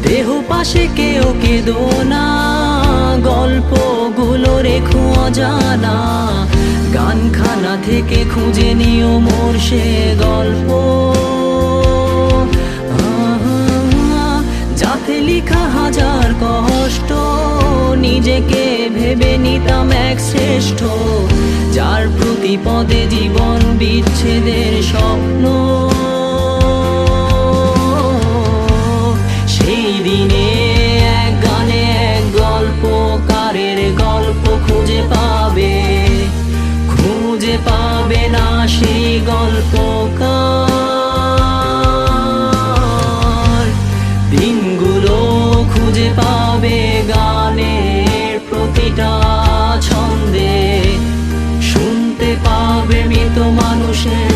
দেহ পাশে কেউ কেঁদো না, গল্পগুলো রেখো অজানা। গানখানা থেকে খুঁজে নিও মোর সে গল্প, যাতে লিখা হাজার কষ্ট। নিজেকে ভেবে নিতাম এক শ্রেষ্ঠ, যার প্রতি পদে জীবন বিচ্ছেদের স্বপ্ন। সেই দিনে এক গানে এক গল্পকারের গল্প খুঁজে পাবে, খুঁজে পাবে না সেই গল্পকার। দিনগুলো খুঁজে পাবে গানের প্রতিটা ছন্দে, শুনতে পাবে মৃত মানুষের